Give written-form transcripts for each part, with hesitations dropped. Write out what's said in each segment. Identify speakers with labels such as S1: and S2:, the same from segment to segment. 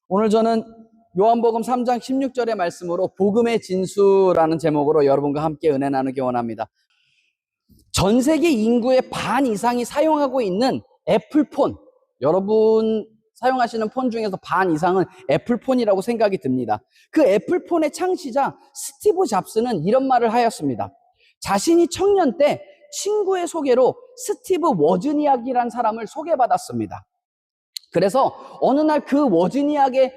S1: 오늘 저는 요한복음 3장 16절의 말씀으로 복음의 진수라는 제목으로 여러분과 함께 은혜 나누기 원합니다. 전 세계 인구의 반 이상이 사용하고 있는 애플폰, 여러분 사용하시는 폰 중에서 반 이상은 애플폰이라고 생각이 듭니다. 그 애플폰의 창시자 스티브 잡스는 이런 말을 하였습니다. 자신이 청년 때 친구의 소개로 스티브 워즈니악이라는 사람을 소개받았습니다. 그래서 어느 날 그 워즈니악의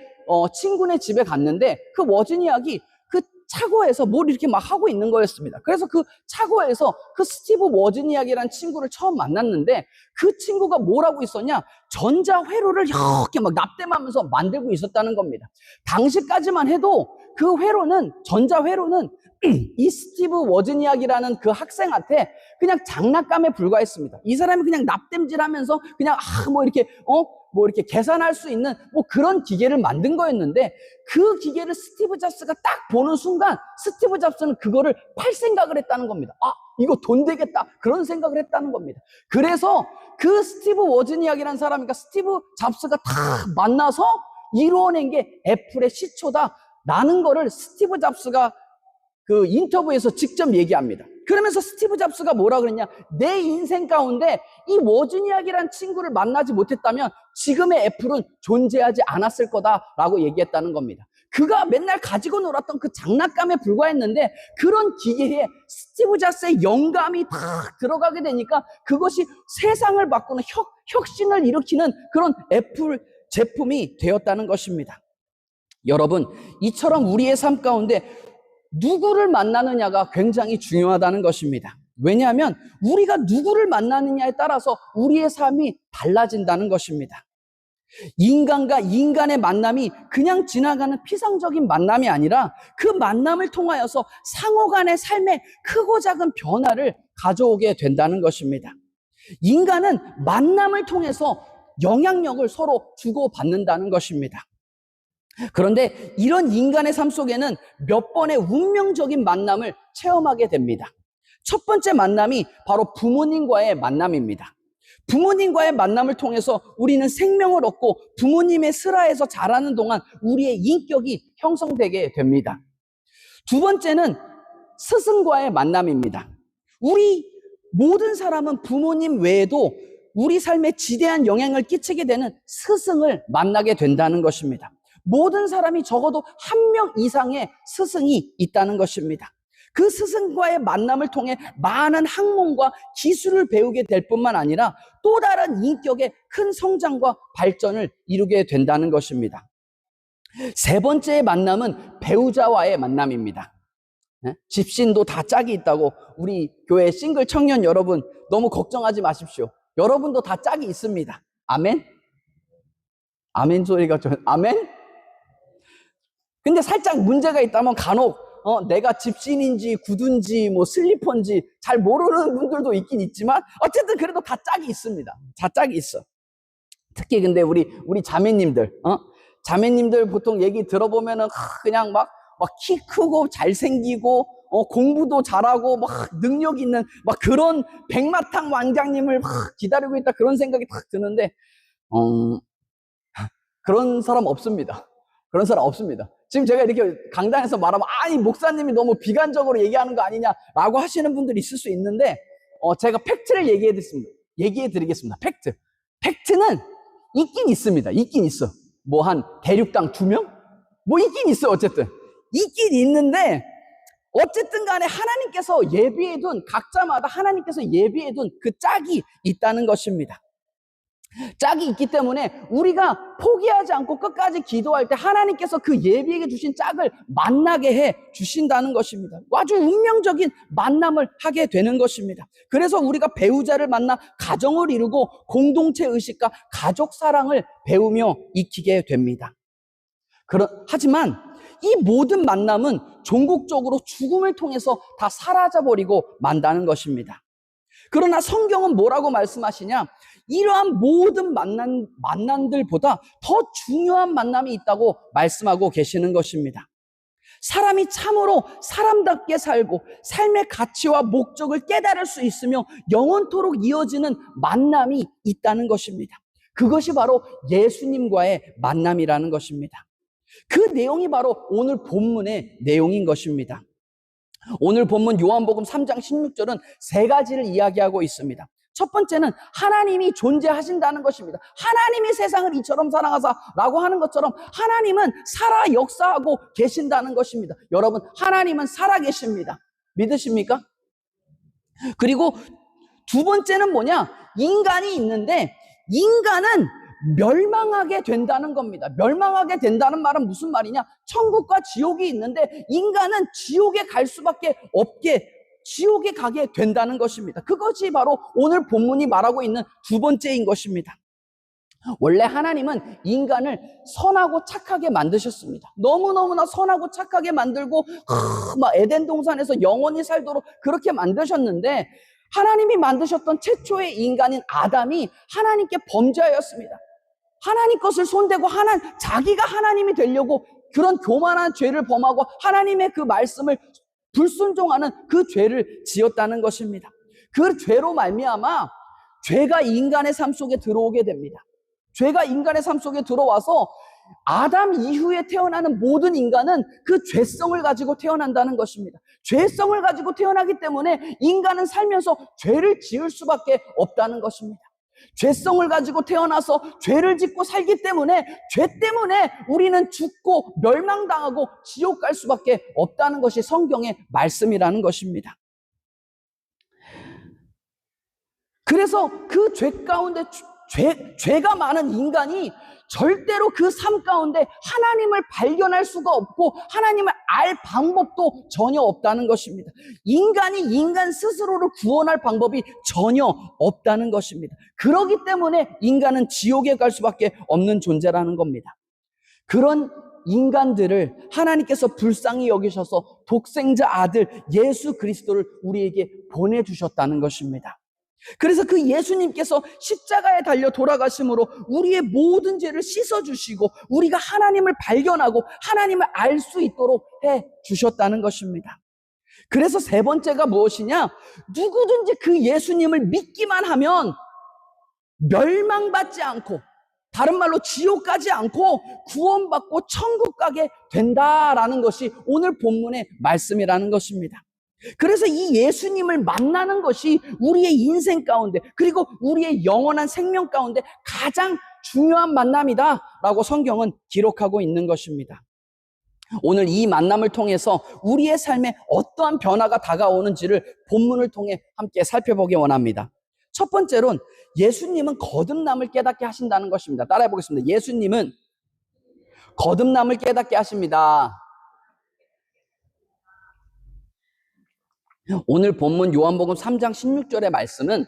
S1: 친구네 집에 갔는데 그 워즈니악이 그 차고에서 뭘 이렇게 막 하고 있는 거였습니다. 그래서 그 차고에서 그 스티브 워즈니악이라는 친구를 처음 만났는데 그 친구가 뭘 하고 있었냐? 전자회로를 이렇게 막 납땜하면서 만들고 있었다는 겁니다. 당시까지만 해도 그 회로는, 전자회로는 이 스티브 워즈니악이라는 그 학생한테 그냥 장난감에 불과했습니다. 이 사람이 그냥 납땜질하면서 그냥 뭐 이렇게 계산할 수 있는 뭐 그런 기계를 만든 거였는데 그 기계를 스티브 잡스가 딱 보는 순간 스티브 잡스는 그거를 팔 생각을 했다는 겁니다. 아, 이거 돈 되겠다. 그런 생각을 했다는 겁니다. 그래서 그 스티브 워즈니악이라는 사람이니까 스티브 잡스가 다 만나서 이루어낸 게 애플의 시초다라는 거를 스티브 잡스가 그 인터뷰에서 직접 얘기합니다. 그러면서 스티브 잡스가 뭐라 그랬냐? 내 인생 가운데 이 워즈니악이라는 친구를 만나지 못했다면 지금의 애플은 존재하지 않았을 거다라고 얘기했다는 겁니다. 그가 맨날 가지고 놀았던 그 장난감에 불과했는데 그런 기계에 스티브 잡스의 영감이 다 들어가게 되니까 그것이 세상을 바꾸는 혁신을 일으키는 그런 애플 제품이 되었다는 것입니다. 여러분, 이처럼 우리의 삶 가운데 누구를 만나느냐가 굉장히 중요하다는 것입니다. 왜냐하면 우리가 누구를 만나느냐에 따라서 우리의 삶이 달라진다는 것입니다. 인간과 인간의 만남이 그냥 지나가는 피상적인 만남이 아니라 그 만남을 통하여서 상호 간의 삶에 크고 작은 변화를 가져오게 된다는 것입니다. 인간은 만남을 통해서 영향력을 서로 주고받는다는 것입니다. 그런데 이런 인간의 삶 속에는 몇 번의 운명적인 만남을 체험하게 됩니다. 첫 번째 만남이 바로 부모님과의 만남입니다. 부모님과의 만남을 통해서 우리는 생명을 얻고 부모님의 슬하에서 자라는 동안 우리의 인격이 형성되게 됩니다. 두 번째는 스승과의 만남입니다. 우리 모든 사람은 부모님 외에도 우리 삶에 지대한 영향을 끼치게 되는 스승을 만나게 된다는 것입니다. 모든 사람이 적어도 한 명 이상의 스승이 있다는 것입니다. 그 스승과의 만남을 통해 많은 학문과 기술을 배우게 될 뿐만 아니라 또 다른 인격의 큰 성장과 발전을 이루게 된다는 것입니다. 세 번째의 만남은 배우자와의 만남입니다. 집신도 다 짝이 있다고 우리 교회 싱글 청년 여러분 너무 걱정하지 마십시오. 여러분도 다 짝이 있습니다. 아멘? 아멘 소리가 아멘? 근데 살짝 문제가 있다면 간혹 내가 집신인지 구두인지 뭐 슬리퍼인지 잘 모르는 분들도 있긴 있지만 어쨌든 그래도 다 짝이 있습니다. 다 짝이 있어. 특히 근데 우리 자매님들 자매님들 보통 얘기 들어보면은 그냥 막 키 크고 잘생기고 공부도 잘하고 막 능력 있는 막 그런 백마탄 왕장님을 막 기다리고 있다 그런 생각이 딱 드는데 그런 사람 없습니다. 그런 사람 없습니다. 지금 제가 이렇게 강단에서 말하면 아니 목사님이 너무 비관적으로 얘기하는 거 아니냐라고 하시는 분들이 있을 수 있는데 제가 팩트를 얘기해드리겠습니다. 팩트는 있긴 있습니다. 있긴 있어. 뭐 한 대륙당 2명? 뭐 있긴 있어. 어쨌든 있긴 있는데 어쨌든 간에 하나님께서 예비해둔 각자마다 하나님께서 예비해둔 그 짝이 있다는 것입니다. 짝이 있기 때문에 우리가 포기하지 않고 끝까지 기도할 때 하나님께서 그 예비에게 주신 짝을 만나게 해 주신다는 것입니다. 아주 운명적인 만남을 하게 되는 것입니다. 그래서 우리가 배우자를 만나 가정을 이루고 공동체 의식과 가족 사랑을 배우며 익히게 됩니다. 하지만 이 모든 만남은 종국적으로 죽음을 통해서 다 사라져버리고 만다는 것입니다. 그러나 성경은 뭐라고 말씀하시냐? 이러한 모든 만남들보다 더 중요한 만남이 있다고 말씀하고 계시는 것입니다. 사람이 참으로 사람답게 살고 삶의 가치와 목적을 깨달을 수 있으며 영원토록 이어지는 만남이 있다는 것입니다. 그것이 바로 예수님과의 만남이라는 것입니다. 그 내용이 바로 오늘 본문의 내용인 것입니다. 오늘 본문 요한복음 3장 16절은 세 가지를 이야기하고 있습니다. 첫 번째는 하나님이 존재하신다는 것입니다. 하나님이 세상을 이처럼 사랑하사라고 하는 것처럼 하나님은 살아 역사하고 계신다는 것입니다. 여러분, 하나님은 살아 계십니다. 믿으십니까? 그리고 두 번째는 뭐냐? 인간이 있는데 인간은 멸망하게 된다는 겁니다. 멸망하게 된다는 말은 무슨 말이냐? 천국과 지옥이 있는데 인간은 지옥에 갈 수밖에 없게, 지옥에 가게 된다는 것입니다. 그것이 바로 오늘 본문이 말하고 있는 두 번째인 것입니다. 원래 하나님은 인간을 선하고 착하게 만드셨습니다. 너무너무나 선하고 착하게 만들고 막 에덴 동산에서 영원히 살도록 그렇게 만드셨는데, 하나님이 만드셨던 최초의 인간인 아담이 하나님께 범죄하였습니다. 하나님 것을 손대고 자기가 하나님이 되려고 그런 교만한 죄를 범하고 하나님의 그 말씀을 불순종하는 그 죄를 지었다는 것입니다. 그 죄로 말미암아 죄가 인간의 삶 속에 들어오게 됩니다. 죄가 인간의 삶 속에 들어와서 아담 이후에 태어나는 모든 인간은 그 죄성을 가지고 태어난다는 것입니다. 죄성을 가지고 태어나기 때문에 인간은 살면서 죄를 지을 수밖에 없다는 것입니다. 죄성을 가지고 태어나서 죄를 짓고 살기 때문에 죄 때문에 우리는 죽고 멸망당하고 지옥 갈 수밖에 없다는 것이 성경의 말씀이라는 것입니다. 그래서 그 죄 가운데 죄가 많은 인간이 절대로 그 삶 가운데 하나님을 발견할 수가 없고 하나님을 알 방법도 전혀 없다는 것입니다. 인간이 인간 스스로를 구원할 방법이 전혀 없다는 것입니다. 그렇기 때문에 인간은 지옥에 갈 수밖에 없는 존재라는 겁니다. 그런 인간들을 하나님께서 불쌍히 여기셔서 독생자 아들 예수 그리스도를 우리에게 보내주셨다는 것입니다. 그래서 그 예수님께서 십자가에 달려 돌아가심으로 우리의 모든 죄를 씻어주시고 우리가 하나님을 발견하고 하나님을 알 수 있도록 해주셨다는 것입니다. 그래서 세 번째가 무엇이냐? 누구든지 그 예수님을 믿기만 하면 멸망받지 않고, 다른 말로 지옥 가지 않고 구원받고 천국 가게 된다라는 것이 오늘 본문의 말씀이라는 것입니다. 그래서 이 예수님을 만나는 것이 우리의 인생 가운데, 그리고 우리의 영원한 생명 가운데 가장 중요한 만남이다라고 성경은 기록하고 있는 것입니다. 오늘 이 만남을 통해서 우리의 삶에 어떠한 변화가 다가오는지를 본문을 통해 함께 살펴보기 원합니다. 첫 번째로는 예수님은 거듭남을 깨닫게 하신다는 것입니다. 따라해 보겠습니다. 예수님은 거듭남을 깨닫게 하십니다. 오늘 본문 요한복음 3장 16절의 말씀은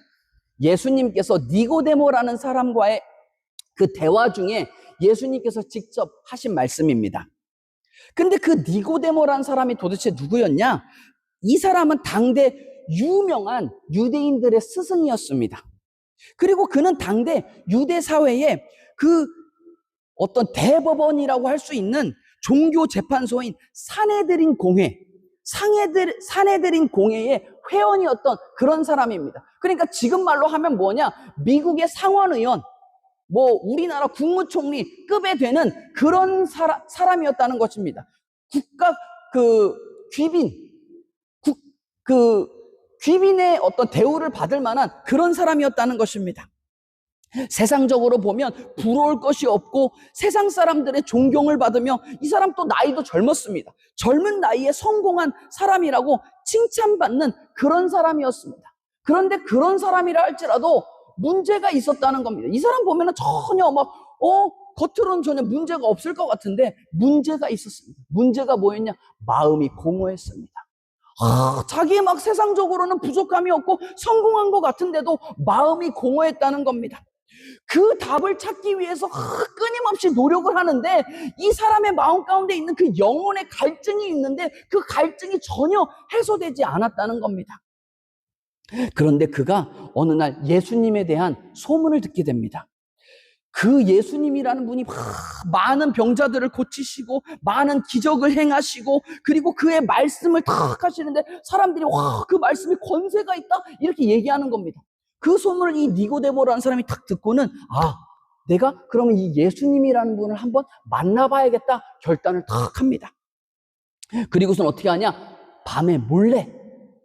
S1: 예수님께서 니고데모라는 사람과의 그 대화 중에 예수님께서 직접 하신 말씀입니다. 근데 그 니고데모라는 사람이 도대체 누구였냐? 이 사람은 당대 유명한 유대인들의 스승이었습니다. 그리고 그는 당대 유대 사회에 그 어떤 대법원이라고 할 수 있는 종교 재판소인 사내들인 공회의 회원이었던 그런 사람입니다. 그러니까 지금 말로 하면 뭐냐? 미국의 상원의원, 우리나라 국무총리급에 되는 그런 사람이었다는 것입니다. 국가 귀빈의 어떤 대우를 받을 만한 그런 사람이었다는 것입니다. 세상적으로 보면 부러울 것이 없고 세상 사람들의 존경을 받으며, 이 사람 또 나이도 젊었습니다. 젊은 나이에 성공한 사람이라고 칭찬받는 그런 사람이었습니다. 그런데 그런 사람이라 할지라도 문제가 있었다는 겁니다. 이 사람 보면은 전혀 겉으로는 전혀 문제가 없을 것 같은데 문제가 있었습니다. 문제가 뭐였냐? 마음이 공허했습니다. 자기 막 세상적으로는 부족함이 없고 성공한 것 같은데도 마음이 공허했다는 겁니다. 그 답을 찾기 위해서 끊임없이 노력을 하는데 이 사람의 마음 가운데 있는 그 영혼의 갈증이 있는데 그 갈증이 전혀 해소되지 않았다는 겁니다. 그런데 그가 어느 날 예수님에 대한 소문을 듣게 됩니다. 그 예수님이라는 분이 많은 병자들을 고치시고 많은 기적을 행하시고 그리고 그의 말씀을 탁 하시는데 사람들이 그 말씀이 권세가 있다 이렇게 얘기하는 겁니다. 그 소문을 이 니고데모라는 사람이 탁 듣고는 내가 그러면 이 예수님이라는 분을 한번 만나봐야겠다 결단을 탁 합니다. 그리고선 어떻게 하냐? 밤에 몰래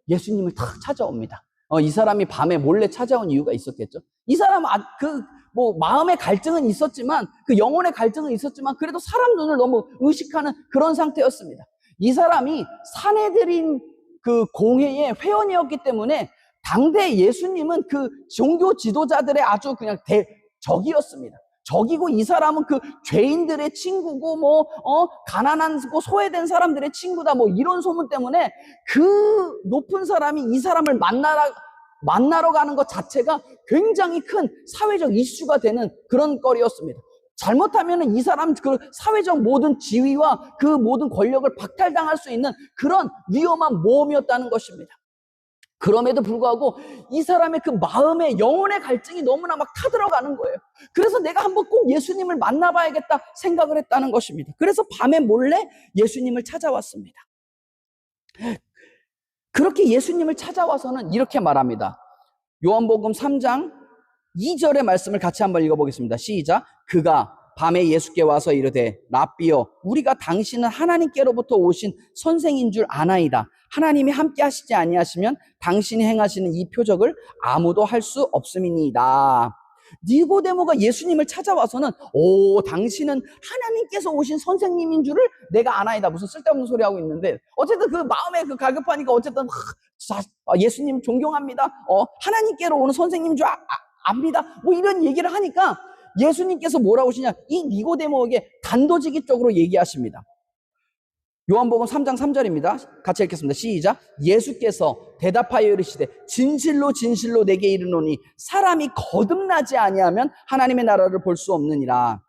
S1: 예수님을 탁 찾아옵니다. 이 사람이 밤에 몰래 찾아온 이유가 있었겠죠. 이 사람은 마음의 갈증은 있었지만, 그 영혼의 갈증은 있었지만, 그래도 사람 눈을 너무 의식하는 그런 상태였습니다. 이 사람이 사내들인 그 공회의 회원이었기 때문에 당대 예수님은 그 종교 지도자들의 아주 그냥 적이었습니다. 적이고, 이 사람은 그 죄인들의 친구고, 가난하고 소외된 사람들의 친구다, 이런 소문 때문에 그 높은 사람이 이 사람을 만나러 가는 것 자체가 굉장히 큰 사회적 이슈가 되는 그런 거리였습니다. 잘못하면 이 사람 그 사회적 모든 지위와 그 모든 권력을 박탈당할 수 있는 그런 위험한 모험이었다는 것입니다. 그럼에도 불구하고 이 사람의 그 마음의 영혼의 갈증이 너무나 막 타들어가는 거예요. 그래서 내가 한번 꼭 예수님을 만나봐야겠다 생각을 했다는 것입니다. 그래서 밤에 몰래 예수님을 찾아왔습니다. 그렇게 예수님을 찾아와서는 이렇게 말합니다. 요한복음 3장 2절의 말씀을 같이 한번 읽어보겠습니다. 시작. 그가 밤에 예수께 와서 이르되 랍비여 우리가 당신은 하나님께로부터 오신 선생인 줄 아나이다. 하나님이 함께 하시지 아니하시면 당신이 행하시는 이 표적을 아무도 할 수 없음이니이다. 니고데모가 예수님을 찾아와서는 당신은 하나님께서 오신 선생님인 줄을 내가 아나이다. 무슨 쓸데없는 소리 하고 있는데 어쨌든 그 마음에 그 갈급하니까 어쨌든 예수님 존경합니다. 하나님께로 오는 선생님인 줄 압니다. 이런 얘기를 하니까 예수님께서 뭐라고 하시냐? 이 니고데모에게 단도직입적으로 얘기하십니다. 요한복음 3장 3절입니다. 같이 읽겠습니다. 시작. 예수께서 대답하여 이르시되 진실로 진실로 내게 이르노니 사람이 거듭나지 아니하면 하나님의 나라를 볼 수 없느니라.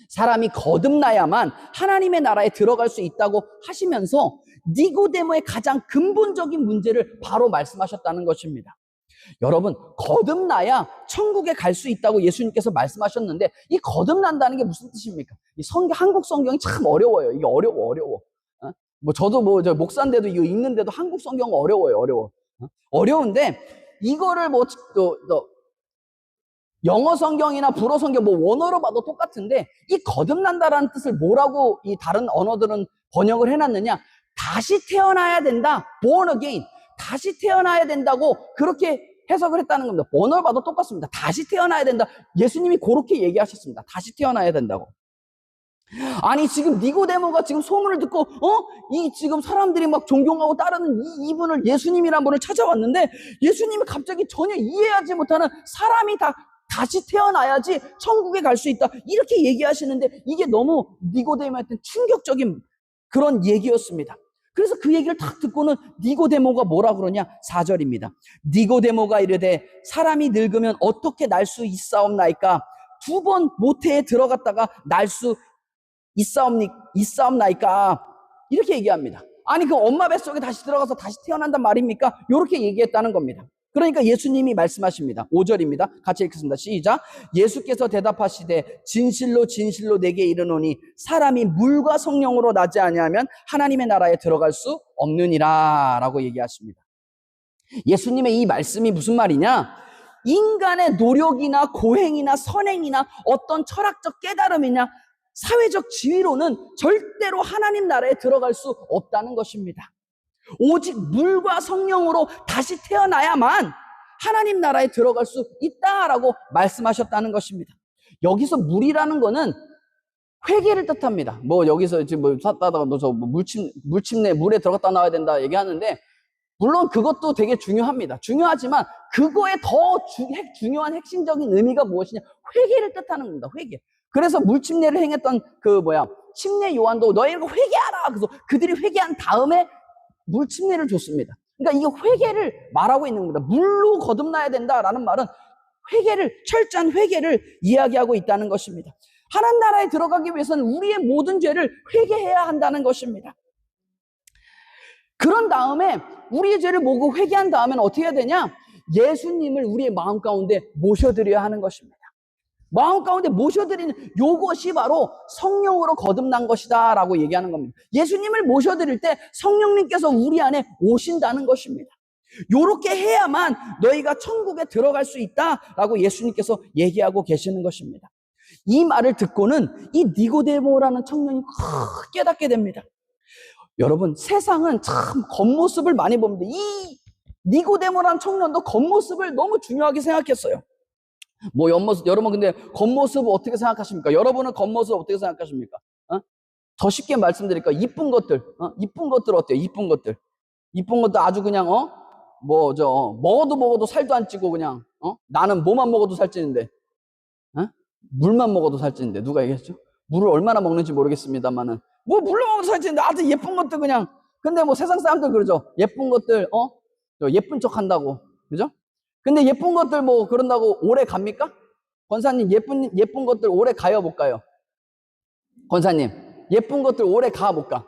S1: 사람이 거듭나야만 하나님의 나라에 들어갈 수 있다고 하시면서 니고데모의 가장 근본적인 문제를 바로 말씀하셨다는 것입니다. 여러분, 거듭나야 천국에 갈 수 있다고 예수님께서 말씀하셨는데 이 거듭난다는 게 무슨 뜻입니까? 이 한국 성경이 참 어려워요. 이게 어려워. 저도 목사인데도 이거 읽는데도 한국 성경은 어려워요. 어려운데 이거를 영어 성경이나 불어 성경 원어로 봐도 똑같은데 이 거듭난다라는 뜻을 뭐라고 이 다른 언어들은 번역을 해놨느냐? 다시 태어나야 된다. born again. 다시 태어나야 된다고 그렇게 해석을 했다는 겁니다. 번호를 봐도 똑같습니다. 다시 태어나야 된다. 예수님이 그렇게 얘기하셨습니다. 다시 태어나야 된다고. 아니 지금 니고데모가 지금 소문을 듣고 이 지금 사람들이 막 존경하고 따르는 이분을 예수님이란 분을 찾아왔는데 예수님이 갑자기 전혀 이해하지 못하는 사람이 다시 태어나야지 천국에 갈 수 있다. 이렇게 얘기하시는데 이게 너무 니고데모한테 충격적인 그런 얘기였습니다. 그래서 그 얘기를 딱 듣고는 니고데모가 뭐라 그러냐? 4절입니다. 니고데모가 이르되 사람이 늙으면 어떻게 날 수 있사옵나이까? 2번 모태에 들어갔다가 날 수 있사옵나이까? 이렇게 얘기합니다. 아니 그 엄마 뱃속에 다시 들어가서 다시 태어난단 말입니까? 이렇게 얘기했다는 겁니다. 그러니까 예수님이 말씀하십니다. 5절입니다. 같이 읽겠습니다. 시작. 예수께서 대답하시되 진실로 진실로 내게 이르노니 사람이 물과 성령으로 나지 아니하면 하나님의 나라에 들어갈 수 없느니라 라고 얘기하십니다. 예수님의 이 말씀이 무슨 말이냐? 인간의 노력이나 고행이나 선행이나 어떤 철학적 깨달음이나 사회적 지위로는 절대로 하나님 나라에 들어갈 수 없다는 것입니다. 오직 물과 성령으로 다시 태어나야만 하나님 나라에 들어갈 수 있다라고 말씀하셨다는 것입니다. 여기서 물이라는 거는 회개를 뜻합니다. 여기서 지금 샀다가 물침내 물에 들어갔다 나와야 된다 얘기하는데 물론 그것도 되게 중요합니다. 중요하지만 그거에 더 중요한 핵심적인 의미가 무엇이냐? 회개를 뜻하는 겁니다. 회개. 그래서 물침내를 행했던 침례 요한도 너희가 회개하라. 그래서 그들이 회개한 다음에 물침례를 줬습니다. 그러니까 이게 회개를 말하고 있는 겁니다. 물로 거듭나야 된다라는 말은 철저한 회개를 이야기하고 있다는 것입니다. 하나님 나라에 들어가기 위해서는 우리의 모든 죄를 회개해야 한다는 것입니다. 그런 다음에 우리의 죄를 모고 회개한 다음에는 어떻게 해야 되냐? 예수님을 우리의 마음 가운데 모셔드려야 하는 것입니다. 마음 가운데 모셔드리는 요것이 바로 성령으로 거듭난 것이다 라고 얘기하는 겁니다. 예수님을 모셔드릴 때 성령님께서 우리 안에 오신다는 것입니다. 요렇게 해야만 너희가 천국에 들어갈 수 있다라고 예수님께서 얘기하고 계시는 것입니다. 이 말을 듣고는 이 니고데모라는 청년이 깨닫게 됩니다. 여러분, 세상은 참 겉모습을 많이 봅니다. 이 니고데모라는 청년도 겉모습을 너무 중요하게 생각했어요. 뭐 여러분 근데 겉모습 어떻게 생각하십니까? 여러분은 겉모습 어떻게 생각하십니까? 더 쉽게 말씀드릴까? 이쁜 것들, 이쁜 것들 어때요? 이쁜 것들 아주 그냥 먹어도 살도 안 찌고 그냥 나는 뭐만 먹어도 살찌는데, 물만 먹어도 살찌는데 누가 얘기했죠? 물을 얼마나 먹는지 모르겠습니다만은 뭐 물로 먹어도 살찌는데 아주 예쁜 것들 그냥. 근데 뭐 세상 사람들 그러죠. 예쁜 것들 예쁜 척 한다고, 그죠? 근데 예쁜 것들 뭐 그런다고 오래 갑니까? 권사님, 예쁜 것들 오래 가요, 못 가요? 권사님, 예쁜 것들 오래 가, 못 가?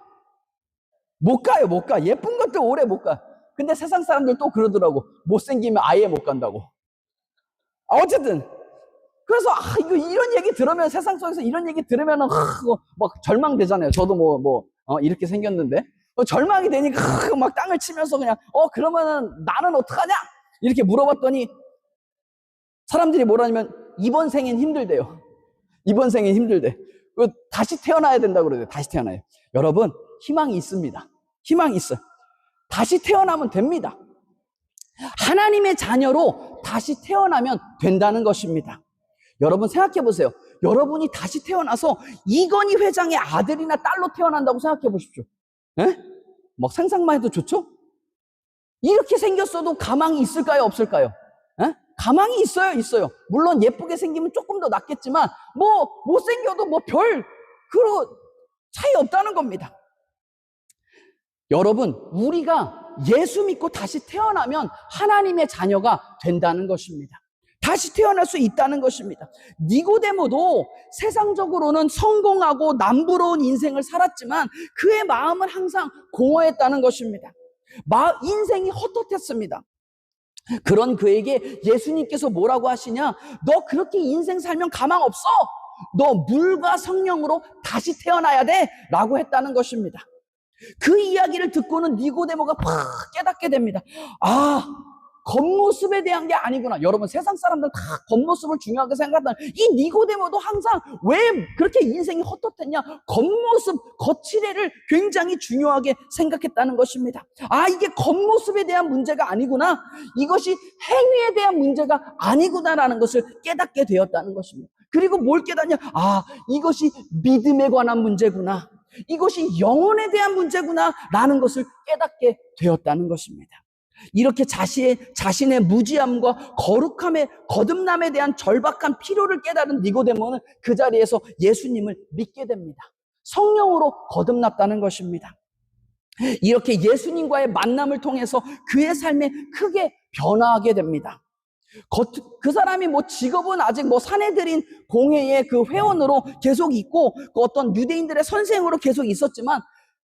S1: 못 가요, 못 가. 예쁜 것들 오래 못 가. 근데 세상 사람들 또 그러더라고. 못생기면 아예 못 간다고. 어쨌든 그래서 이런 얘기 들으면, 세상 속에서 이런 얘기 들으면은 막 절망되잖아요. 저도 이렇게 생겼는데 절망이 되니까 막 땅을 치면서 그냥 그러면은 나는 어떡하냐? 이렇게 물어봤더니 사람들이 뭐라냐면 이번 생엔 힘들대요. 이번 생엔 힘들대. 다시 태어나야 된다고 그러대요. 다시 태어나요. 여러분, 희망이 있습니다. 희망이 있어요. 다시 태어나면 됩니다. 하나님의 자녀로 다시 태어나면 된다는 것입니다. 여러분 생각해 보세요. 여러분이 다시 태어나서 이건희 회장의 아들이나 딸로 태어난다고 생각해 보십시오. 막 상상만 해도 좋죠? 이렇게 생겼어도 가망이 있을까요, 없을까요? 가망이 있어요. 물론 예쁘게 생기면 조금 더 낫겠지만 못생겨도 별 차이 없다는 겁니다. 여러분, 우리가 예수 믿고 다시 태어나면 하나님의 자녀가 된다는 것입니다. 다시 태어날 수 있다는 것입니다. 니고데모도 세상적으로는 성공하고 남부러운 인생을 살았지만 그의 마음은 항상 공허했다는 것입니다. 인생이 헛헛했습니다. 그런 그에게 예수님께서 뭐라고 하시냐? 너 그렇게 인생 살면 가망 없어. 너 물과 성령으로 다시 태어나야 돼 라고 했다는 것입니다. 그 이야기를 듣고는 니고데모가 팍 깨닫게 됩니다. 겉모습에 대한 게 아니구나. 여러분, 세상 사람들 다 겉모습을 중요하게 생각한다. 이 니고데모도 항상 왜 그렇게 인생이 헛헛했냐? 겉모습, 거칠애를 굉장히 중요하게 생각했다는 것입니다. 이게 겉모습에 대한 문제가 아니구나. 이것이 행위에 대한 문제가 아니구나라는 것을 깨닫게 되었다는 것입니다. 그리고 뭘 깨닫냐? 이것이 믿음에 관한 문제구나. 이것이 영혼에 대한 문제구나 라는 것을 깨닫게 되었다는 것입니다. 이렇게 자신의 무지함과 거듭남에 대한 절박한 필요를 깨달은 니고데모는 그 자리에서 예수님을 믿게 됩니다. 성령으로 거듭났다는 것입니다. 이렇게 예수님과의 만남을 통해서 그의 삶에 크게 변화하게 됩니다. 그 사람이 직업은 아직 사내들인 공회의 그 회원으로 계속 있고 어떤 유대인들의 선생으로 계속 있었지만,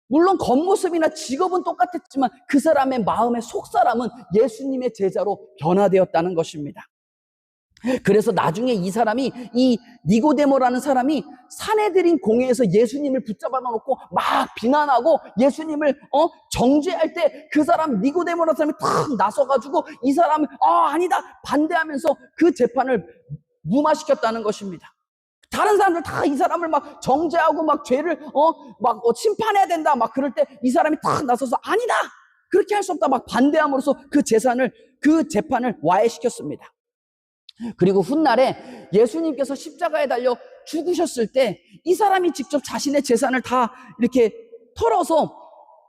S1: 물론 겉모습이나 직업은 똑같았지만 그 사람의 마음의 속사람은 예수님의 제자로 변화되었다는 것입니다. 그래서 나중에 이 니고데모라는 사람이 사내들인 공회에서 예수님을 붙잡아 놓고 막 비난하고 예수님을 정죄할 때 그 사람 니고데모라는 사람이 탁 나서가지고 이 사람을 아니다 반대하면서 그 재판을 무마시켰다는 것입니다. 다른 사람들 다 이 사람을 막 정죄하고 막 죄를 심판해야 된다 막 그럴 때 이 사람이 탁 나서서 아니다, 그렇게 할 수 없다 막 반대함으로써 그 재판을 와해시켰습니다. 그리고 훗날에 예수님께서 십자가에 달려 죽으셨을 때 이 사람이 직접 자신의 재산을 다 이렇게 털어서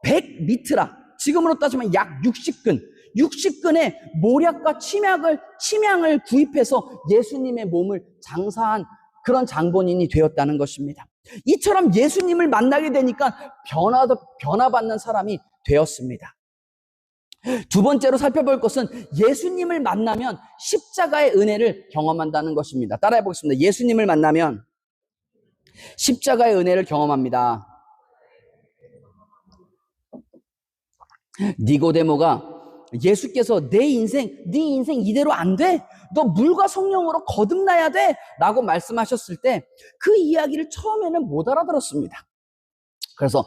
S1: 100미트라, 지금으로 따지면 약 60근의 모략과 침향을 구입해서 예수님의 몸을 장사한 그런 장본인이 되었다는 것입니다. 이처럼 예수님을 만나게 되니까 변화받는 사람이 되었습니다. 두 번째로 살펴볼 것은 예수님을 만나면 십자가의 은혜를 경험한다는 것입니다. 따라해 보겠습니다. 예수님을 만나면 십자가의 은혜를 경험합니다. 니고데모가 예수께서 네 인생 이대로 안 돼. 너 물과 성령으로 거듭나야 돼. 라고 말씀하셨을 때 그 이야기를 처음에는 못 알아들었습니다. 그래서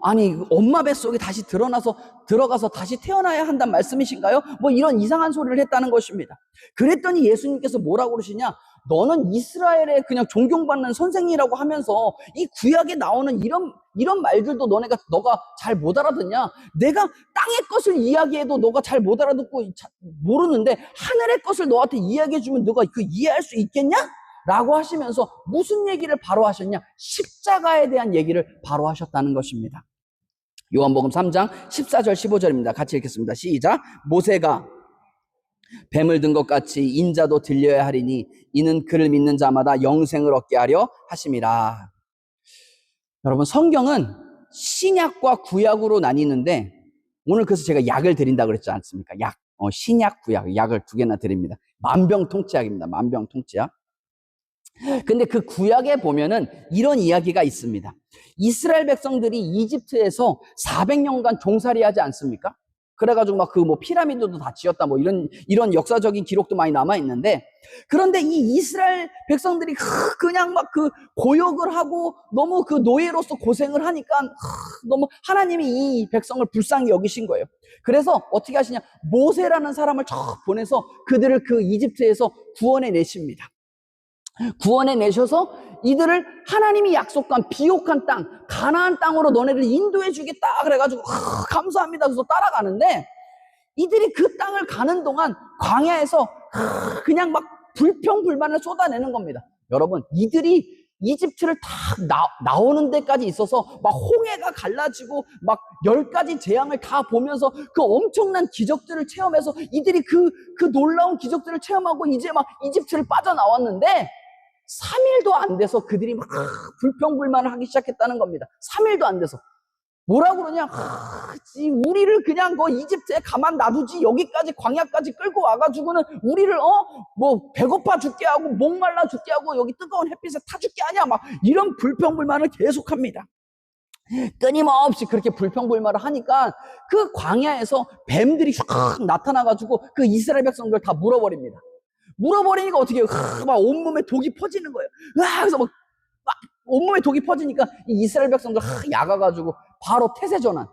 S1: 아니 엄마 뱃속에 다시 들어가서 다시 태어나야 한다는 말씀이신가요? 이런 이상한 소리를 했다는 것입니다. 그랬더니 예수님께서 뭐라고 그러시냐? 너는 이스라엘의 그냥 존경받는 선생이라고 하면서 이 구약에 나오는 이런 말들도 너가 잘 못 알아듣냐? 내가 땅의 것을 이야기해도 너가 잘 못 알아듣고 모르는데 하늘의 것을 너한테 이야기해주면 너가 그 이해할 수 있겠냐? 라고 하시면서 무슨 얘기를 바로 하셨냐? 십자가에 대한 얘기를 바로 하셨다는 것입니다. 요한복음 3장 14절 15절입니다. 같이 읽겠습니다. 시작. 모세가 뱀을 든 것 같이 인자도 들려야 하리니 이는 그를 믿는 자마다 영생을 얻게 하려 하심이라. 여러분, 성경은 신약과 구약으로 나뉘는데 오늘 그래서 제가 약을 드린다 그랬지 않습니까? 약. 신약, 구약. 약을 두 개나 드립니다. 만병통치약입니다. 만병통치약. 근데 그 구약에 보면은 이런 이야기가 있습니다. 이스라엘 백성들이 이집트에서 400년간 종살이 하지 않습니까? 그래가지고 막 그 뭐 피라미드도 다 지었다 뭐 이런 역사적인 기록도 많이 남아있는데, 그런데 이 이스라엘 백성들이 그냥 막 그 고역을 하고 너무 그 노예로서 고생을 하니까 너무 하나님이 이 백성을 불쌍히 여기신 거예요. 그래서 어떻게 하시냐? 모세라는 사람을 보내서 그들을 그 이집트에서 구원해 내십니다. 구원해 내셔서 이들을 하나님이 약속한 비옥한 땅, 가나안 땅으로 너네를 인도해 주겠다 그래가지고 감사합니다 그래서 따라가는데, 이들이 그 땅을 가는 동안 광야에서 그냥 막 불평불만을 쏟아내는 겁니다. 여러분, 이들이 이집트를 다 나오는 데까지 있어서 막 홍해가 갈라지고 막 10가지 재앙을 다 보면서 그 엄청난 기적들을 체험해서 이들이 그 놀라운 기적들을 체험하고 이제 막 이집트를 빠져나왔는데 3일도 안 돼서 그들이 막 불평불만을 하기 시작했다는 겁니다. 3일도 안 돼서. 뭐라고 그러냐? 우리를 그냥 이집트에 가만 놔두지 여기까지 광야까지 끌고 와가지고는 우리를 뭐 배고파 죽게 하고 목말라 죽게 하고 여기 뜨거운 햇빛에 타 죽게 하냐? 막 이런 불평불만을 계속합니다. 끊임없이 그렇게 불평불만을 하니까 그 광야에서 뱀들이 쫙 나타나가지고 그 이스라엘 백성들 다 물어버립니다. 물어버리니까 어떻게 해요? 막 온몸에 독이 퍼지는 거예요. 그래서 막 온몸에 독이 퍼지니까 이 이스라엘 백성들 야가가지고 바로 태세 전환.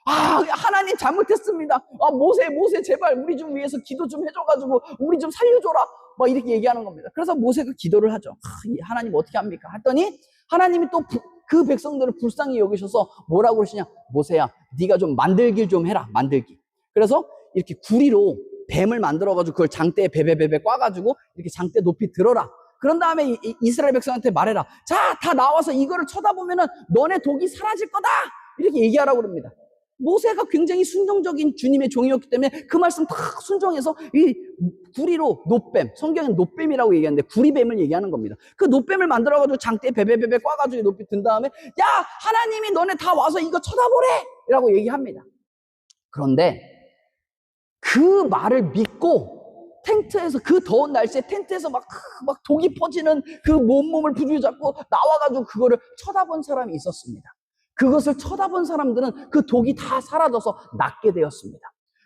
S1: 하나님 잘못했습니다. 모세 제발 우리 좀 위해서 기도 좀 해줘가지고 우리 좀 살려줘라. 막 이렇게 얘기하는 겁니다. 그래서 모세가 기도를 하죠. 하나님 어떻게 합니까? 했더니 하나님이 또 그 백성들을 불쌍히 여기셔서 뭐라고 그러시냐? 모세야, 네가 좀 만들기 좀 해라. 만들기. 그래서 이렇게 구리로 뱀을 만들어가지고 그걸 장대에 베베베베 꽈가지고 이렇게 장대 높이 들어라. 그런 다음에 이스라엘 백성한테 말해라. 자, 다 나와서 이거를 쳐다보면은 너네 독이 사라질 거다. 이렇게 얘기하라고 그럽니다. 모세가 굉장히 순종적인 주님의 종이었기 때문에 그 말씀 다 순종해서 이 구리로 놋뱀, 성경엔 놋뱀이라고 얘기하는데 구리뱀을 얘기하는 겁니다. 그 놋뱀을 만들어가지고 장대에 베베베베 꽈가지고 높이 든 다음에 야, 하나님이 너네 다 와서 이거 쳐다보래! 라고 얘기합니다. 그런데 그 말을 믿고 텐트에서 그 더운 날씨에 텐트에서 막 독이 퍼지는 그 몸을 부주잡고 나와가지고 그거를 쳐다본 사람이 있었습니다. 그것을 쳐다본 사람들은 그 독이 다 사라져서 낫게 되었습니다.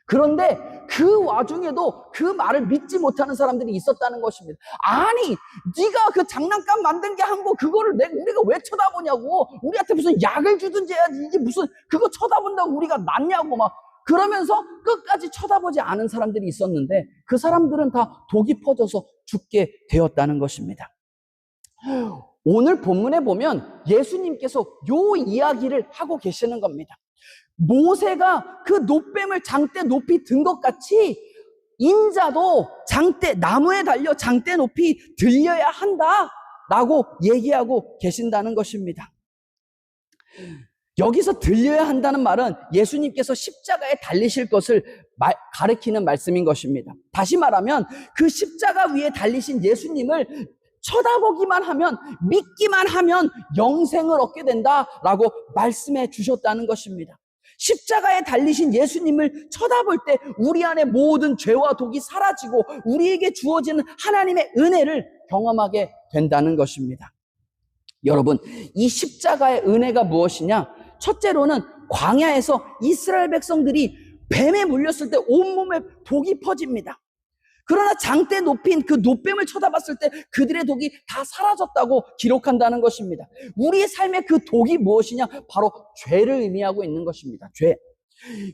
S1: 그런데 그 와중에도 그 말을 믿지 못하는 사람들이 있었다는 것입니다. 아니, 네가 그 장난감 만든 게 한 거 그거를 우리가 왜 쳐다보냐고. 우리한테 무슨 약을 주든지 해야지. 이게 무슨 그거 쳐다본다고 우리가 낫냐고 막 그러면서 끝까지 쳐다보지 않은 사람들이 있었는데 그 사람들은 다 독이 퍼져서 죽게 되었다는 것입니다. 오늘 본문에 보면 예수님께서 요 이야기를 하고 계시는 겁니다. 모세가 그 놋뱀을 장대 높이 든 것 같이 인자도 나무에 달려 장대 높이 들려야 한다라고 얘기하고 계신다는 것입니다. 여기서 들려야 한다는 말은 예수님께서 십자가에 달리실 것을 가리키는 말씀인 것입니다. 다시 말하면 그 십자가 위에 달리신 예수님을 쳐다보기만 하면, 믿기만 하면 영생을 얻게 된다라고 말씀해 주셨다는 것입니다. 십자가에 달리신 예수님을 쳐다볼 때 우리 안에 모든 죄와 독이 사라지고 우리에게 주어지는 하나님의 은혜를 경험하게 된다는 것입니다. 여러분, 이 십자가의 은혜가 무엇이냐? 첫째로는 광야에서 이스라엘 백성들이 뱀에 물렸을 때 온몸에 독이 퍼집니다. 그러나 장대 높인 그 놋뱀을 쳐다봤을 때 그들의 독이 다 사라졌다고 기록한다는 것입니다. 우리의 삶의 그 독이 무엇이냐? 바로 죄를 의미하고 있는 것입니다. 죄.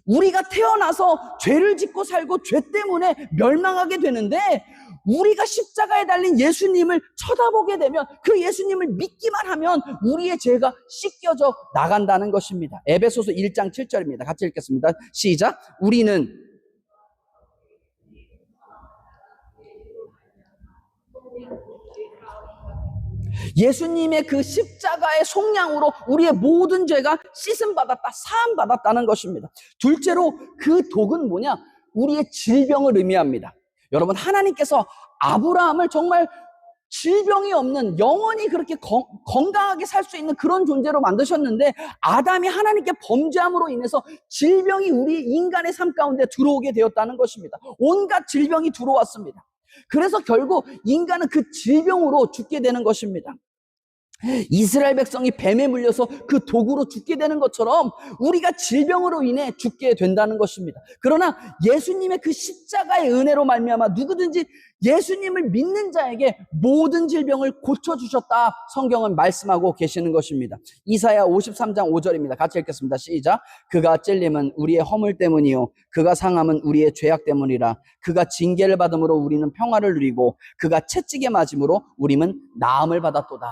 S1: 우리가 태어나서 죄를 짓고 살고 죄 때문에 멸망하게 되는데, 우리가 십자가에 달린 예수님을 쳐다보게 되면, 그 예수님을 믿기만 하면 우리의 죄가 씻겨져 나간다는 것입니다. 에베소서 1장 7절입니다. 같이 읽겠습니다. 시작. 우리는 예수님의 그 십자가의 속량으로 우리의 모든 죄가 씻음받았다, 사함받았다는 것입니다. 둘째로 그 독은 뭐냐? 우리의 질병을 의미합니다. 여러분, 하나님께서 아브라함을 정말 질병이 없는, 영원히 그렇게 건강하게 살 수 있는 그런 존재로 만드셨는데, 아담이 하나님께 범죄함으로 인해서 질병이 우리 인간의 삶 가운데 들어오게 되었다는 것입니다. 온갖 질병이 들어왔습니다. 그래서 결국 인간은 그 질병으로 죽게 되는 것입니다. 이스라엘 백성이 뱀에 물려서 그 독으로 죽게 되는 것처럼 우리가 질병으로 인해 죽게 된다는 것입니다. 그러나 예수님의 그 십자가의 은혜로 말미암아 누구든지 예수님을 믿는 자에게 모든 질병을 고쳐주셨다, 성경은 말씀하고 계시는 것입니다. 이사야 53장 5절입니다. 같이 읽겠습니다. 시작. 그가 찔림은 우리의 허물 때문이요 그가 상함은 우리의 죄악 때문이라. 그가 징계를 받음으로 우리는 평화를 누리고 그가 채찍에 맞음으로 우리는 나음을 받았도다.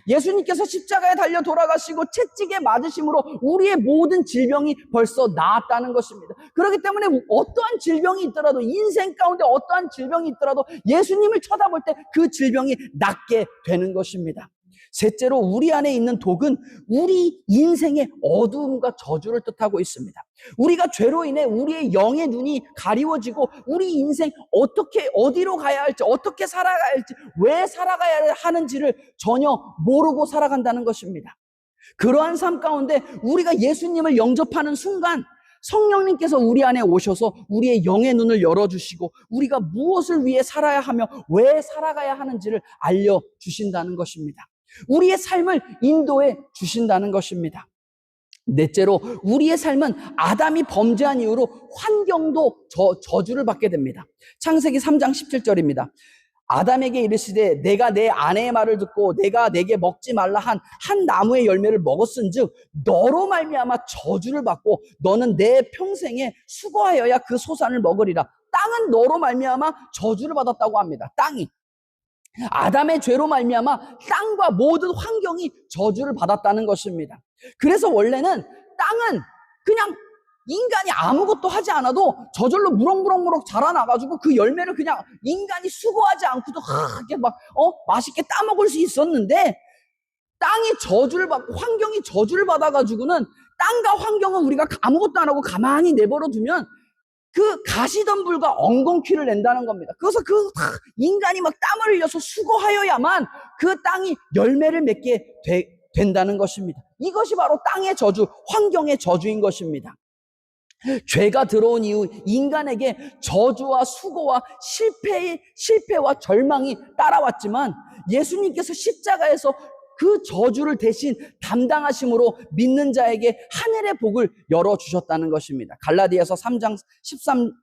S1: 예수님께서 십자가에 달려 돌아가시고 채찍에 맞으심으로 우리의 모든 질병이 벌써 나았다는 것입니다. 그렇기 때문에 어떠한 질병이 있더라도, 인생 가운데 어떠한 질병이 있더라도 예수님을 쳐다볼 때 그 질병이 낫게 되는 것입니다. 셋째로 우리 안에 있는 독은 우리 인생의 어두움과 저주를 뜻하고 있습니다. 우리가 죄로 인해 우리의 영의 눈이 가리워지고 우리 인생 어떻게, 어디로 가야 할지, 어떻게 살아가야 할지, 왜 살아가야 하는지를 전혀 모르고 살아간다는 것입니다. 그러한 삶 가운데 우리가 예수님을 영접하는 순간 성령님께서 우리 안에 오셔서 우리의 영의 눈을 열어주시고 우리가 무엇을 위해 살아야 하며 왜 살아가야 하는지를 알려주신다는 것입니다. 우리의 삶을 인도해 주신다는 것입니다. 넷째로 우리의 삶은 아담이 범죄한 이후로 환경도 저주를 받게 됩니다. 창세기 3장 17절입니다. 아담에게 이르시되 내가 내 아내의 말을 듣고 내가 내게 먹지 말라 한 나무의 열매를 먹었은즉 너로 말미암아 저주를 받고 너는 내 평생에 수고하여야 그 소산을 먹으리라. 땅은 너로 말미암아 저주를 받았다고 합니다. 땅이 아담의 죄로 말미암아 땅과 모든 환경이 저주를 받았다는 것입니다. 그래서 원래는 땅은 그냥 인간이 아무것도 하지 않아도 저절로 무럭무럭 자라나가지고 그 열매를 그냥 인간이 수고하지 않고도 이렇게 막 맛있게 따먹을 수 있었는데, 땅이 저주를 받고 환경이 저주를 받아가지고는 땅과 환경은 우리가 아무것도 안 하고 가만히 내버려 두면 그 가시덤불과 엉겅퀴를 낸다는 겁니다. 그래서 그 인간이 막 땀을 흘려서 수고하여야만 그 땅이 열매를 맺게 된다는 것입니다. 이것이 바로 땅의 저주, 환경의 저주인 것입니다. 죄가 들어온 이후 인간에게 저주와 수고와 실패와 절망이 따라왔지만 예수님께서 십자가에서 그 저주를 대신 담당하심으로 믿는 자에게 하늘의 복을 열어주셨다는 것입니다. 갈라디아서 3장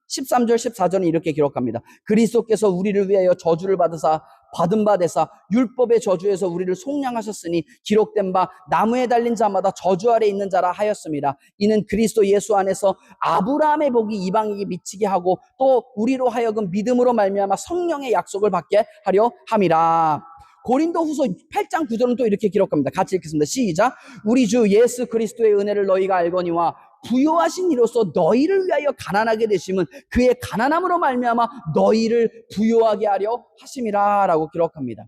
S1: 13절 14절은 이렇게 기록합니다. 그리스도께서 우리를 위하여 저주를 받은 바 되사 율법의 저주에서 우리를 속량하셨으니 기록된 바 나무에 달린 자마다 저주 아래 있는 자라 하였습니다. 이는 그리스도 예수 안에서 아브라함의 복이 이방에게 미치게 하고 또 우리로 하여금 믿음으로 말미암아 성령의 약속을 받게 하려 함이라. 고린도후서 8장 9절은 또 이렇게 기록합니다. 같이 읽겠습니다. 시작. 우리 주 예수 그리스도의 은혜를 너희가 알거니와 부요하신 이로써 너희를 위하여 가난하게 되심은 그의 가난함으로 말미암아 너희를 부요하게 하려 하심이라 라고 기록합니다.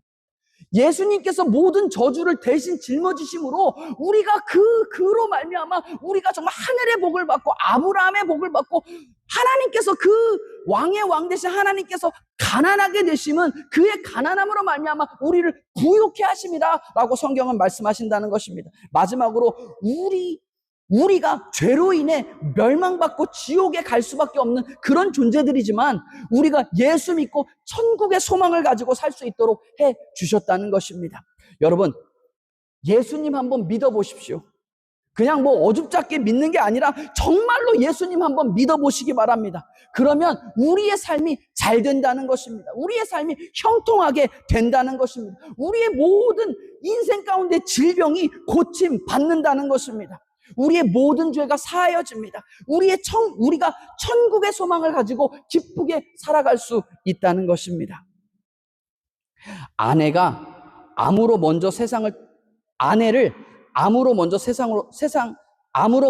S1: 예수님께서 모든 저주를 대신 짊어지심으로 우리가 그로 말미암아 우리가 정말 하늘의 복을 받고 아브라함의 복을 받고 하나님께서 그 왕의 왕 대신 하나님께서 가난하게 되심은 그의 가난함으로 말미암아 우리를 부요케 하심이다 라고 성경은 말씀하신다는 것입니다. 마지막으로 우리가 죄로 인해 멸망받고 지옥에 갈 수밖에 없는 그런 존재들이지만 우리가 예수 믿고 천국의 소망을 가지고 살 수 있도록 해 주셨다는 것입니다. 여러분, 예수님 한번 믿어보십시오. 그냥 뭐 어줍잖게 믿는 게 아니라 정말로 예수님 한번 믿어보시기 바랍니다. 그러면 우리의 삶이 잘 된다는 것입니다. 우리의 삶이 형통하게 된다는 것입니다. 우리의 모든 인생 가운데 질병이 고침 받는다는 것입니다. 우리의 모든 죄가 사하여집니다. 우리가 천국의 소망을 가지고 기쁘게 살아갈 수 있다는 것입니다. 아내를 암으로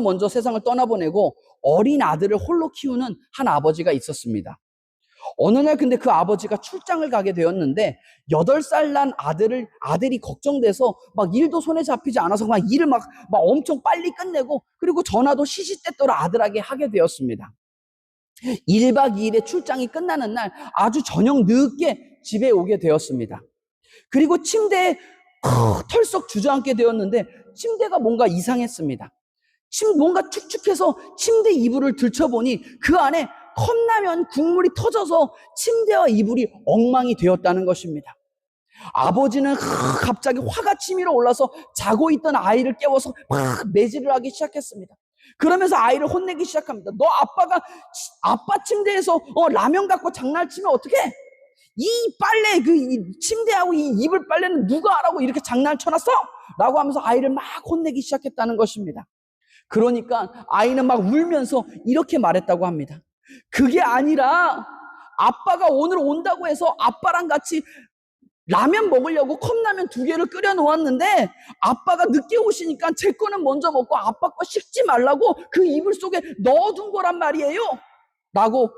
S1: 먼저 세상을 떠나보내고 어린 아들을 홀로 키우는 한 아버지가 있었습니다. 어느 날 근데 그 아버지가 출장을 가게 되었는데 8살 난 아들이 걱정돼서 막 일도 손에 잡히지 않아서 막 일을 막 엄청 빨리 끝내고, 그리고 전화도 시시때때로 아들에게 하게 되었습니다. 1박 2일의 출장이 끝나는 날 아주 저녁 늦게 집에 오게 되었습니다. 그리고 침대에 털썩 주저앉게 되었는데 침대가 뭔가 이상했습니다. 뭔가 축축해서 침대 이불을 들춰보니 그 안에 컵라면 국물이 터져서 침대와 이불이 엉망이 되었다는 것입니다. 아버지는 갑자기 화가 치밀어 올라서 자고 있던 아이를 깨워서 막 매질을 하기 시작했습니다. 그러면서 아이를 혼내기 시작합니다. 너 아빠 침대에서 라면 갖고 장난치면 어떡해? 이 빨래, 이 침대하고 이 이불 빨래는 누가 하라고 이렇게 장난쳐놨어? 라고 하면서 아이를 막 혼내기 시작했다는 것입니다. 그러니까 아이는 막 울면서 이렇게 말했다고 합니다. 그게 아니라 아빠가 오늘 온다고 해서 아빠랑 같이 라면 먹으려고 컵라면 2개를 끓여 놓았는데 아빠가 늦게 오시니까 제 거는 먼저 먹고 아빠 거 식지 말라고 그 이불 속에 넣어둔 거란 말이에요 라고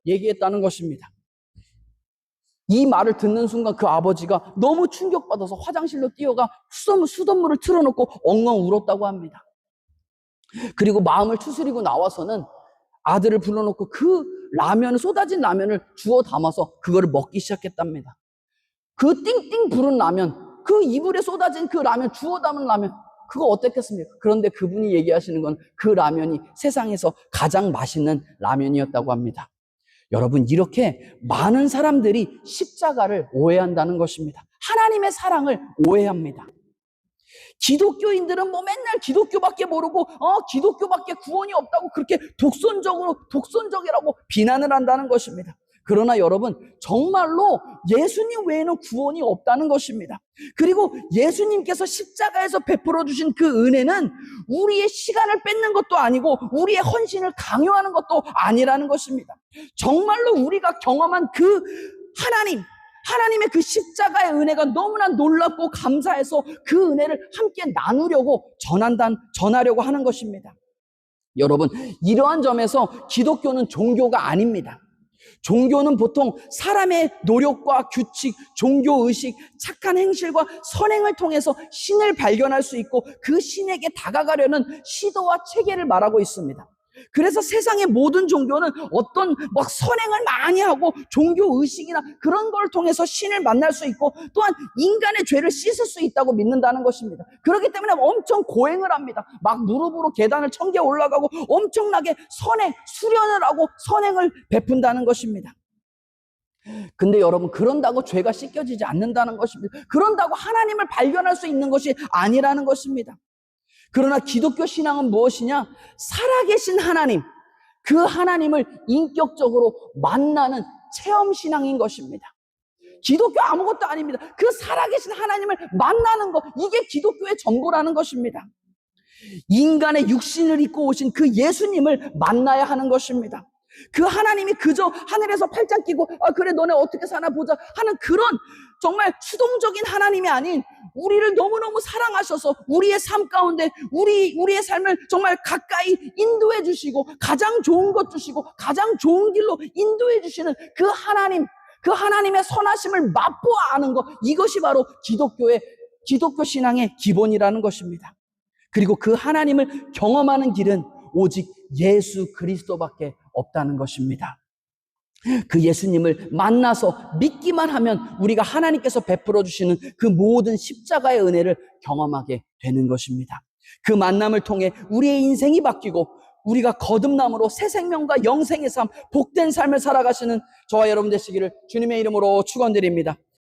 S1: 얘기했다는 것입니다. 이 말을 듣는 순간 그 아버지가 너무 충격받아서 화장실로 뛰어가 수돗물을 틀어놓고 엉엉 울었다고 합니다. 그리고 마음을 추스리고 나와서는 아들을 불러놓고 쏟아진 라면을 주워 담아서 그거를 먹기 시작했답니다. 그 띵띵 부른 라면, 그 이불에 쏟아진 그 라면, 주워 담은 라면, 그거 어땠겠습니까? 그런데 그분이 얘기하시는 건 그 라면이 세상에서 가장 맛있는 라면이었다고 합니다. 여러분, 이렇게 많은 사람들이 십자가를 오해한다는 것입니다. 하나님의 사랑을 오해합니다. 기독교인들은 맨날 기독교밖에 모르고 기독교밖에 구원이 없다고 그렇게 독선적이라고 비난을 한다는 것입니다. 그러나 여러분, 정말로 예수님 외에는 구원이 없다는 것입니다. 그리고 예수님께서 십자가에서 베풀어 주신 그 은혜는 우리의 시간을 뺏는 것도 아니고 우리의 헌신을 강요하는 것도 아니라는 것입니다. 정말로 우리가 경험한 그 하나님의 그 십자가의 은혜가 너무나 놀랍고 감사해서 그 은혜를 함께 나누려고 전하려고 하는 것입니다. 여러분, 이러한 점에서 기독교는 종교가 아닙니다. 종교는 보통 사람의 노력과 규칙, 종교의식, 착한 행실과 선행을 통해서 신을 발견할 수 있고 그 신에게 다가가려는 시도와 체계를 말하고 있습니다. 그래서 세상의 모든 종교는 어떤 선행을 많이 하고 종교의식이나 그런 걸 통해서 신을 만날 수 있고 또한 인간의 죄를 씻을 수 있다고 믿는다는 것입니다. 그렇기 때문에 엄청 고행을 합니다. 막 무릎으로 계단을 1000개 올라가고 엄청나게 수련을 하고 선행을 베푼다는 것입니다. 근데 여러분, 그런다고 죄가 씻겨지지 않는다는 것입니다. 그런다고 하나님을 발견할 수 있는 것이 아니라는 것입니다. 그러나 기독교 신앙은 무엇이냐? 살아계신 하나님, 그 하나님을 인격적으로 만나는 체험 신앙인 것입니다. 기독교 아무것도 아닙니다. 그 살아계신 하나님을 만나는 것, 이게 기독교의 전부라는 것입니다. 인간의 육신을 입고 오신 그 예수님을 만나야 하는 것입니다. 그 하나님이 그저 하늘에서 팔짱 끼고 그래 너네 어떻게 사나 보자 하는 그런 정말 수동적인 하나님이 아닌 우리를 너무너무 사랑하셔서 우리의 삶 가운데 우리의 삶을 정말 가까이 인도해 주시고 가장 좋은 것 주시고 가장 좋은 길로 인도해 주시는 그 하나님의 선하심을 맛보아 아는 것, 이것이 바로 기독교 신앙의 기본이라는 것입니다. 그리고 그 하나님을 경험하는 길은 오직 예수 그리스도밖에 없다는 것입니다. 그 예수님을 만나서 믿기만 하면 우리가 하나님께서 베풀어 주시는 그 모든 십자가의 은혜를 경험하게 되는 것입니다. 그 만남을 통해 우리의 인생이 바뀌고 우리가 거듭남으로 새 생명과 영생의 삶, 복된 삶을 살아가시는 저와 여러분 되시기를 주님의 이름으로 축원드립니다.